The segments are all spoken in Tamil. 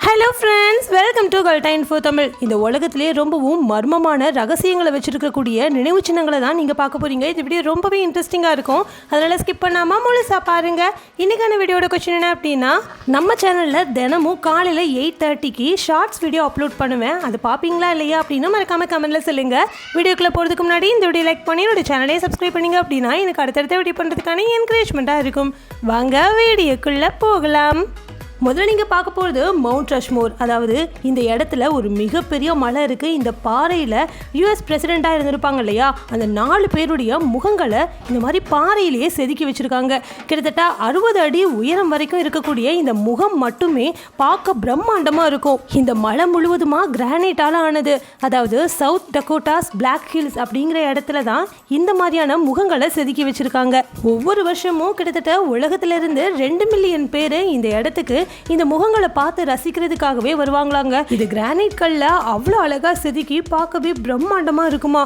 ஹலோ ஃப்ரெண்ட்ஸ், வெல்கம் டு கல்டா இன்ஃபோ தமிழ். இந்த உலகத்திலே ரொம்பவும் மர்மமான ரகசியங்களை வச்சுருக்கக்கூடிய நினைவு சின்னங்களை தான் நீங்கள் பார்க்க போகிறீங்க. இந்த வீடியோ ரொம்பவே இன்ட்ரெஸ்டிங்காக இருக்கும், அதனால் ஸ்கிப் பண்ணாமல் முழுசாக பாருங்கள். இன்றைக்கான வீடியோட கொஸ்டின் என்ன அப்படின்னா, நம்ம சேனலில் தினமும் காலையில் 8:30க்கு ஷார்ட்ஸ் வீடியோ அப்லோட் பண்ணுவேன். அது பார்ப்பீங்களா இல்லையா அப்படின்னு மறக்காமல் கமெண்ட்டில் சொல்லுங்கள். வீடியோக்குள்ளே போகிறதுக்கு முன்னாடி இந்த வீடியோ லைக் பண்ணி என்னோட சேனலையே சப்ஸ்கிரைப் பண்ணிங்க அப்படின்னா எனக்கு அடுத்தடுத்த வீடியோ பண்ணுறதுக்கான என்கரேஜ்மெண்ட்டாக இருக்கும். வாங்க வீடியோக்குள்ளே போகலாம். முதல்ல நீங்கள் பார்க்க போகிறது மவுண்ட் ரஷ்மோர். அதாவது இந்த இடத்துல ஒரு மிகப்பெரிய மலை இருக்குது. இந்த பாறையில் யூஎஸ் பிரசிடெண்ட்டாக இருந்திருப்பாங்க இல்லையா, அந்த 4 பேருடைய முகங்களை இந்த மாதிரி பாறையிலேயே செதுக்கி வச்சுருக்காங்க. கிட்டத்தட்ட 60 அடி உயரம் வரைக்கும் இருக்கக்கூடிய இந்த முகம் மட்டுமே பார்க்க பிரம்மாண்டமாக இருக்கும். இந்த மலை முழுவதுமாக கிரானைட்டால் ஆனது. அதாவது சவுத் டக்கோட்டாஸ் பிளாக் ஹில்ஸ் அப்படிங்கிற இடத்துல தான் இந்த மாதிரியான முகங்களை செதுக்கி வச்சுருக்காங்க. ஒவ்வொரு வருஷமும் கிட்டத்தட்ட உலகத்திலிருந்து 2 மில்லியன் பேர் இந்த இடத்துக்கு இந்த முகங்களை பார்த்து ரசிக்கிறதுக்காகவே வருவாங்களாங்க. இது கிரானைட் கல்ல அவ்வளோ அழகா செதுக்கி பார்க்கவே பிரம்மாண்டமா இருக்குமா.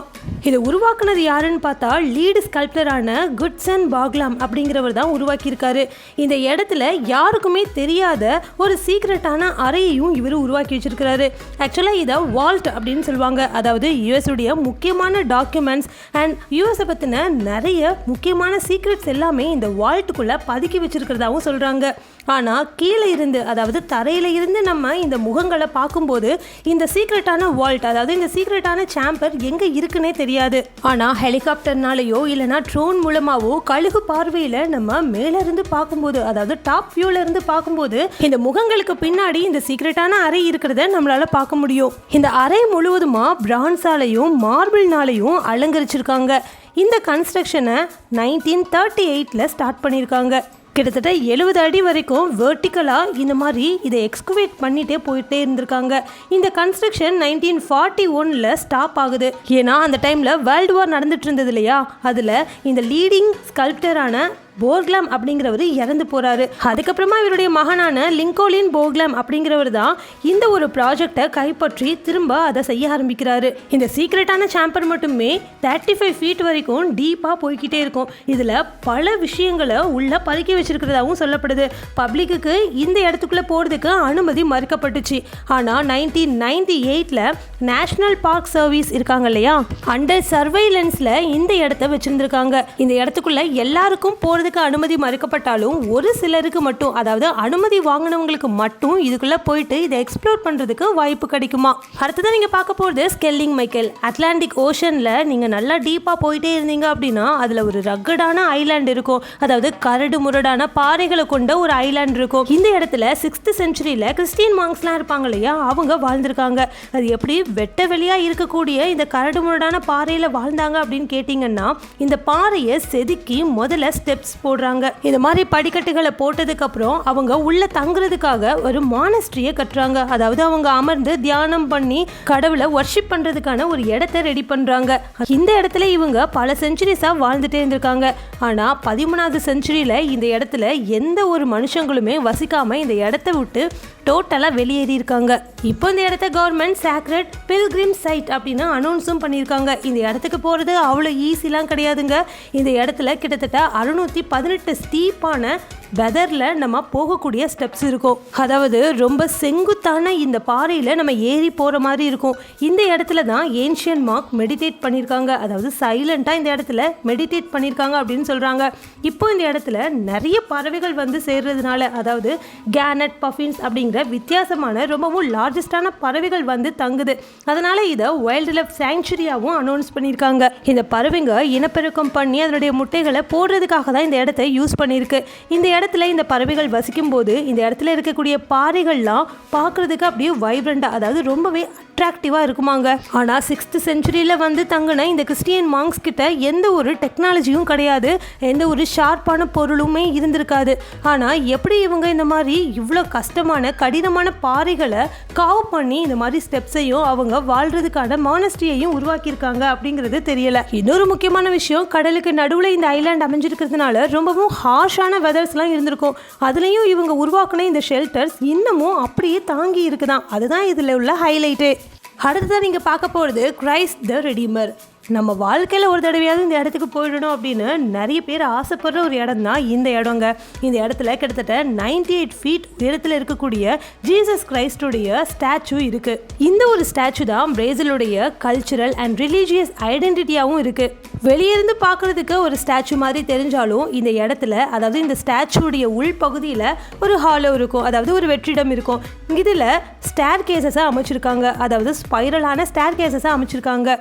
இதை உருவாக்குனது யாருன்னு பார்த்தா லீடு ஸ்கல்ப்டரான குட்சன் பாக்லாம் அப்படிங்கிறவர் தான் உருவாக்கியிருக்காரு. இந்த இடத்துல யாருக்குமே தெரியாத ஒரு சீக்ரெட்டான அறையையும் இவர் உருவாக்கி வச்சிருக்கிறாரு. ஆக்சுவலாக இதை வால்ட் அப்படின்னு சொல்லுவாங்க. அதாவது யூஎஸுடைய முக்கியமான டாக்குமெண்ட்ஸ் அண்ட் யூஎஸை பற்றின நிறைய முக்கியமான சீக்ரெட்ஸ் எல்லாமே இந்த வால்ட்டுக்குள்ளே பதுக்கி வச்சிருக்கிறதாவும் சொல்கிறாங்க. ஆனால் கீழே இருந்து, அதாவது தரையில் இருந்து நம்ம இந்த முகங்களை பார்க்கும்போது இந்த சீக்ரெட்டான வால்ட், அதாவது இந்த சீக்ரெட்டான சாம்பர் எங்கே இருக்குன்னே தெரியாது. ஆனால் ஹெலிகாப்டர்னாலேயோ இல்லைனா ட்ரோன் மூலமாவோ கழுகு பார்வையில் நம்ம மேலேருந்து பார்க்கும்போது, அதாவது டாப் வியூவில் இருந்து பார்க்கும்போது இந்த முகங்களுக்கு பின்னாடி இந்த சீக்ரெட்டான அறை இருக்கிறத நம்மளால பார்க்க முடியும். இந்த அறை முழுவதுமாக பிரான்ஸாலையும் மார்பிள்னாலையும் அலங்கரிச்சிருக்காங்க. இந்த கன்ஸ்ட்ரக்ஷனை 1938 ஸ்டார்ட் பண்ணியிருக்காங்க. கிட்டத்தட்ட 70 அடி வரைக்கும் வெர்டிக்கலாக இந்த மாதிரி இதை எக்ஸ்குவேட் பண்ணிகிட்டே போயிட்டே இருந்திருக்காங்க. இந்த கன்ஸ்ட்ரக்ஷன் 1941 ஸ்டாப் ஆகுது. ஏன்னா அந்த டைமில் வேர்ல்டு வார் நடந்துட்டு இருந்தது இல்லையா, அதில் இந்த லீடிங் ஸ்கல்ப்டரான போர்க்லாம் அப்படிங்கிறவர் இறந்து போகிறாரு. அதுக்கப்புறமா இவருடைய மகனான லிங்கோலின் போர்க்லாம் அப்படிங்கிறவர் தான் இந்த ஒரு ப்ராஜெக்டை கைப்பற்றி திரும்ப அதை செய்ய ஆரம்பிக்கிறாரு. இந்த சீக்ரெட்டான சாம்பர் மட்டுமே 35 ஃபீட் வரைக்கும் டீப்பாக போய்கிட்டே இருக்கும். இதில் பல விஷயங்களை உள்ள பதுக்கி வச்சிருக்கிறதாகவும் சொல்லப்படுது. பப்ளிக்கு இந்த இடத்துக்குள்ளே போகிறதுக்கு அனுமதி மறுக்கப்பட்டுச்சு. ஆனால் 1998 நேஷனல் பார்க் சர்வீஸ் இருக்காங்க இல்லையா, அண்டர் சர்வைலன்ஸில் இந்த இடத்த வச்சுருந்துருக்காங்க. இந்த இடத்துக்குள்ளே எல்லாருக்கும் போகிறதுக்கு அனுமதி மறுக்கப்பட்டாலும் ஒரு சிலருக்கு மட்டும், அதாவது அனுமதி வாங்கினவங்களுக்கு மட்டும் இதுக்குள்ளே போயிட்டு இதை எக்ஸ்ப்ளோர் பண்ணுறதுக்கு வாய்ப்பு கிடைக்குமா. அடுத்ததான் நீங்கள் பார்க்க போகிறது ஸ்கெல்லிங் மைக்கேல். அட்லாண்டிக் ஓஷனில் நீங்கள் நல்லா டீப்பாக போயிட்டே இருந்தீங்க அப்படின்னா அதில் ஒரு ரக்கடான ஐலாண்ட் இருக்கும். அதாவது கரடு முரடான பாறைகளை கொண்ட ஒரு ஐலாண்ட் இருக்கும். இந்த இடத்துல 6th செஞ்சுரியில் கிறிஸ்டியன் மாங்ஸ்லாம் இருப்பாங்க இல்லையா, அவங்க வாழ்ந்திருக்காங்க. அது எப்படி வெட்ட வெளியாக இருக்கக்கூடிய இந்த கரடு முரடான பாறையில் வாழ்ந்தாங்க அப்படின்னு கேட்டிங்கன்னா, இந்த பாறையை செதுக்கி முதல்ல ஸ்டெப்ஸ் போடுறாங்க. இந்த மாதிரி படிக்கட்டுகளை போட்டதுக்கு அப்புறம் அவங்க உள்ள தங்குறதுக்காக ஒரு மானஸ்ட்ரியை கட்டுறாங்க. அதாவது அவங்க அமர்ந்து தியானம் பண்ணி கடவுளை வர்ஷிப் பண்றதுக்கான ஒரு இடத்தை ரெடி பண்றாங்க. இந்த இடத்துல இவங்க பல செஞ்சுரிஸா வாழ்ந்துட்டே இருந்திருக்காங்க. ஆனா 13வது செஞ்சுரியில இந்த இடத்துல எந்த ஒரு மனுஷங்களுமே வசிக்காம இந்த இடத்த விட்டு டோட்டலா வெளியேறி இருக்காங்க. இப்போ இந்த இடத்த கவர்மெண்ட் சேக்ரெட் பில்கிரிம் சைட் அப்படின்னு அனௌன்ஸும் பண்ணியிருக்காங்க. இந்த இடத்துக்கு போகிறது அவ்வளோ ஈஸிலாம் கிடையாதுங்க. இந்த இடத்துல கிட்டத்தட்ட 618 ஸ்டீப்பான வெதரில் நம்ம போகக்கூடிய ஸ்டெப்ஸ் இருக்கும். அதாவது ரொம்ப செங்குத்தான இந்த பாறையில் நம்ம ஏறி போகிற மாதிரி இருக்கும். இந்த இடத்துல தான் ஏன்ஷியன் மார்க் மெடிடேட் பண்ணியிருக்காங்க. அதாவது சைலண்ட்டாக இந்த இடத்துல மெடிடேட் பண்ணியிருக்காங்க அப்படின்னு சொல்கிறாங்க. இப்போ இந்த இடத்துல நிறைய பறவைகள் வந்து சேர்றதுனால, அதாவது கேனட் பஃபின்ஸ் அப்படிங்கிற வித்தியாசமான ரொம்பவும் லார்ஜஸ்டான பறவைகள் வந்து தங்குது. அதனால் இதை வைல்டு லைஃப் சாங்சுரியாகவும் அனௌன்ஸ் பண்ணியிருக்காங்க. இந்த பறவைங்க இனப்பெருக்கம் பண்ணி அதனுடைய முட்டைகளை போடுறதுக்காக தான் இந்த இடத்த யூஸ் பண்ணியிருக்கு. இந்த இடத்துல இந்த பறவைகள் வசிக்கும் போது இந்த இடத்துல இருக்கக்கூடிய பாறைகள்லாம் பார்க்கறதுக்கு அப்படியே வைப்ரண்டா, அதாவது ரொம்பவே அட்ராக்டிவாக இருக்குமாங்க. ஆனால் 6th செஞ்சுரியில் வந்து தங்கின இந்த கிறிஸ்டியன் மாங்ஸ் கிட்ட எந்த ஒரு டெக்னாலஜியும் கிடையாது, எந்த ஒரு ஷார்ப்பான பொருளுமே இருந்திருக்காது. ஆனால் எப்படி இவங்க இந்த மாதிரி இவ்வளோ கஷ்டமான கடினமான பாறைகளை காவ் பண்ணி இந்த மாதிரி ஸ்டெப்ஸையும் அவங்க வாழ்றதுக்கான மானஸ்ட்ரியையும் உருவாக்கியிருக்காங்க அப்படிங்கிறது தெரியல. இன்னொரு முக்கியமான விஷயம், கடலுக்கு நடுவில் இந்த ஐலாண்ட் அமைஞ்சிருக்கிறதுனால ரொம்பவும் ஹார்ஷான வெதர்ஸ்லாம் இருந்திருக்கும். அதுலேயும் இவங்க உருவாக்கின இந்த ஷெல்டர்ஸ் இன்னமும் அப்படியே தாங்கி இருக்குதான். அதுதான் இதில் உள்ள ஹைலைட்டு. அடுத்ததான் நீங்கள் பார்க்க போகிறது கிரைஸ்ட் த ரெடீமர். நம்ம வாழ்க்கையில் ஒரு தடவையாவது இந்த இடத்துக்கு போயிடணும் அப்படின்னு நிறைய பேர் ஆசைப்படுற ஒரு இடம் தான் இந்த இடங்க. இந்த இடத்துல கிட்டத்தட்ட 98 ஃபீட் உயரத்தில் இருக்கக்கூடிய ஜீசஸ் கிரைஸ்டுடைய ஸ்டாச்சு இருக்குது. இந்த ஒரு ஸ்டாச்சு தான் பிரேசிலுடைய கல்ச்சுரல் அண்ட் ரிலீஜியஸ் ஐடென்டிட்டியாகவும் இருக்குது. வெளியிருந்து பார்க்குறதுக்கு ஒரு ஸ்டாச்சு மாதிரி தெரிஞ்சாலும் இந்த இடத்துல, அதாவது இந்த ஸ்டாச்சுடைய உள்பகுதியில் ஒரு ஹாலோ இருக்கும், அதாவது ஒரு வெற்றிடம் இருக்கும். இதில் ஸ்டேர் கேசஸை அமைச்சிருக்காங்க, அதாவது ஸ்பைரலான ஸ்டேர் கேசஸை அமைச்சிருக்காங்க.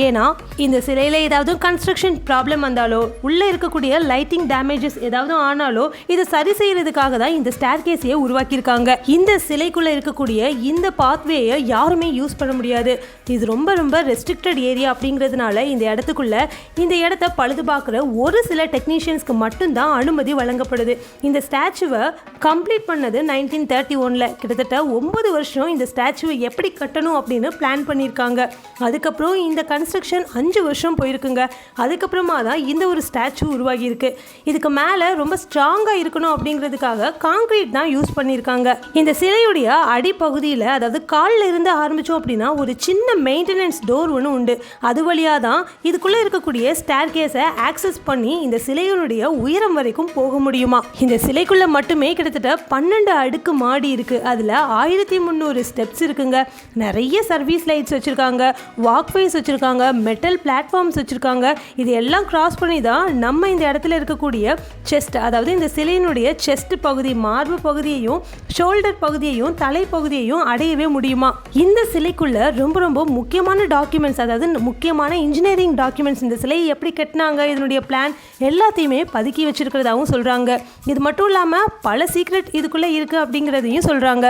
ஏன்னா இந்த சிலையில் ஏதாவது கன்ஸ்ட்ரக்ஷன் ப்ராப்ளம் வந்தாலோ உள்ளே இருக்கக்கூடிய லைட்டிங் டேமேஜஸ் ஏதாவது ஆனாலோ இதை சரி செய்கிறதுக்காக தான் இந்த ஸ்டேர் கேஸையை உருவாக்கியிருக்காங்க. இந்த சிலைக்குள்ளே இருக்கக்கூடிய இந்த பாத்வேயை யாருமே யூஸ் பண்ண முடியாது. இது ரொம்ப ரொம்ப ரெஸ்ட்ரிக்டட் ஏரியா அப்படிங்கிறதுனால இந்த இடத்த பழுது பார்க்குற ஒரு சில டெக்னீஷியன்ஸ்க்கு மட்டும்தான் அனுமதி வழங்கப்படுது. இந்த ஸ்டாச்சுவை கம்ப்ளீட் பண்ணது 1931. கிட்டத்தட்ட 9 வருஷம் இந்த ஸ்டாச்சுவை எப்படி கட்டணும் அப்படின்னு பிளான் பண்ணியிருக்காங்க. அதுக்கப்புறம் இந்த கன்ஸ்ட்ரக்ஷன் 5 வருஷம் போயிருக்குங்க. அதுக்கப்புறமா தான் இந்த ஒரு ஸ்டாச்சு உருவாகியிருக்கு. இதுக்கு மேலே ரொம்ப ஸ்ட்ராங்காக இருக்கணும் அப்படிங்கிறதுக்காக கான்கிரீட் தான் யூஸ் பண்ணியிருக்காங்க. இந்த சிலையுடைய அடிப்பகுதியில், அதாவது காலில் இருந்து ஆரம்பித்தோம் அப்படின்னா ஒரு சின்ன மெயின்டெனன்ஸ் டோர் ஒன்று உண்டு. அது வழியாக தான் இதுக்குள்ளே இருக்கக்கூடிய ஸ்டேர் கேஸை ஆக்சஸ் பண்ணி இந்த சிலையினுடைய உயரம் வரைக்கும் போக முடியுமா. இந்த சிலைக்குள்ளே மட்டுமே கிட்டத்தட்ட 12 அடுக்கு மாடி இருக்குது. அதில் 1300 ஸ்டெப்ஸ் இருக்குங்க. நிறைய சர்வீஸ் லைட்ஸ் வச்சுருக்காங்க, வாக்வேஸ் வச்சுருக்காங்க, மெட்டல் பிளாட்ஃபார்ம்ஸ் வச்சுருக்காங்க. இது எல்லாம் கிராஸ் பண்ணி தான் நம்ம இந்த இடத்துல இருக்கக்கூடிய செஸ்ட், அதாவது இந்த சிலையினுடைய செஸ்ட் பகுதி, மார்பு பகுதியையும் ஷோல்டர் பகுதியையும் தலைப்பகுதியையும் அடையவே முடியுமா. இந்த சிலைக்குள்ள ரொம்ப ரொம்ப முக்கியமான டாக்குமெண்ட்ஸ், அதாவது முக்கியமான இன்ஜினியரிங் டாக்குமெண்ட்ஸ், இந்த சிலையை எப்படி கட்டினாங்க, இதனுடைய பிளான் எல்லாத்தையுமே பதுக்கி வச்சிருக்கிறதாகவும் சொல்கிறாங்க. இது மட்டும் இல்லாமல் பல சீக்ரெட் இதுக்குள்ளே இருக்குது அப்படிங்கிறதையும் சொல்கிறாங்க.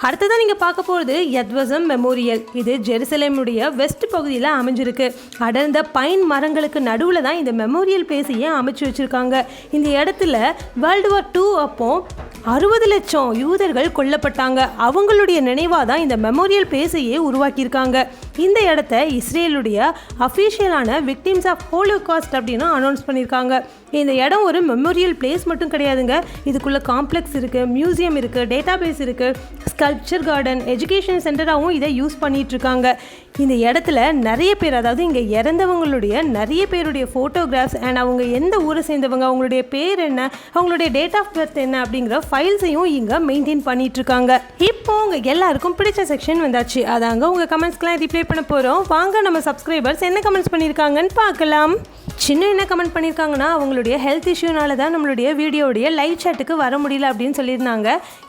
அடுத்ததான் நீங்கள் பார்க்க போகிறது எட்வர்சம் மெமோரியல். இது ஜெருசலேமுடைய வெஸ்ட் பகுதியில் அமைஞ்சிருக்கு. அடர்ந்த பைன் மரங்களுக்கு நடுவில் தான் இந்த மெமோரியல் பிளேஸையே அமைச்சு வச்சுருக்காங்க. இந்த இடத்துல வேர்ல்டு வார் 2 அப்போ 60 லட்சம் யூதர்கள் கொல்லப்பட்டாங்க. அவங்களுடைய நினைவாக தான் இந்த மெமோரியல் பிளேஸையே உருவாக்கியிருக்காங்க. இந்த இடத்த இஸ்ரேலுடைய அஃபீஷியலான விக்டிம்ஸ் ஆஃப் ஹோலோகாஸ்ட் அப்படின்னு அனௌன்ஸ் பண்ணியிருக்காங்க. இந்த இடம் ஒரு மெமோரியல் பிளேஸ் மட்டும் கிடையாதுங்க. இதுக்குள்ளே காம்ப்ளெக்ஸ் இருக்குது, மியூசியம் இருக்குது, டேட்டா பேஸ் இருக்குது, ஸ்கல்ப்சர் கார்டன், எஜுகேஷன் சென்டராகவும் இதை யூஸ் பண்ணிகிட்ருக்காங்க. இந்த இடத்துல நிறைய பேர், அதாவது இங்கே இறந்தவங்களுடைய நிறைய பேருடைய ஃபோட்டோகிராஃப்ஸ் அண்ட் அவங்க எந்த ஊரை சேர்ந்தவங்க, அவங்களுடைய பேர் என்ன, அவங்களுடைய டேட் ஆஃப் பர்த் என்ன அப்படிங்கிற ஃபைல்ஸையும் இங்கே மெயின்டைன் பண்ணிகிட்ருக்காங்க. இப்போ உங்கள் எல்லாருக்கும் பிடிச்ச செக்ஷன் வந்தாச்சு. அதாங்க உங்கள் கமெண்ட்ஸ்க்கெலாம் ரிப்ளை பண்ண போகிறோம். வாங்க நம்ம சப்ஸ்கிரைபர்ஸ் என்ன கமெண்ட்ஸ் பண்ணியிருக்காங்கன்னு பார்க்கலாம். சின்ன என்ன கமெண்ட் பண்ணியிருக்காங்கன்னா, அவங்களுடைய ஹெல்த் இஷ்யூனால தான் நம்மளுடைய வீடியோடைய லைவ் சாட்டுக்கு வர முடியல அப்படின்னு சொல்லியிருந்தாங்க.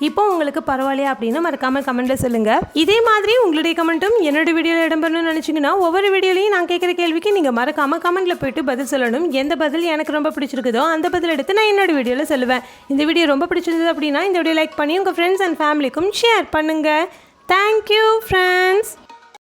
இப்போ உங்களுக்கு பரவாயில்லையா அப்படின்னு மறக்காமல் கமெண்ட்டில் சொல்லுங்கள். இதே மாதிரி உங்களுடைய கமெண்ட்டும் என்னோட வீடியோவில் இடம்பெறணும்னு நினச்சிங்கன்னா ஒவ்வொரு வீடியோலையும் நான் கேட்குற கேள்விக்கு நீங்கள் மறக்காமல் கமெண்ட்டில் போய்ட்டு பதில் சொல்லணும். எந்த பதில் எனக்கு ரொம்ப பிடிச்சிருக்குதோ அந்த பதில் எடுத்து நான் என்னோட வீடியோவில் சொல்லுவேன். இந்த வீடியோ ரொம்ப பிடிச்சிருந்தது அப்படின்னா இந்த வீடியோ லைக் பண்ணி உங்கள் ஃப்ரெண்ட்ஸ் அண்ட் ஃபேமிலிக்கும் ஷேர் பண்ணுங்கள். Thank you friends.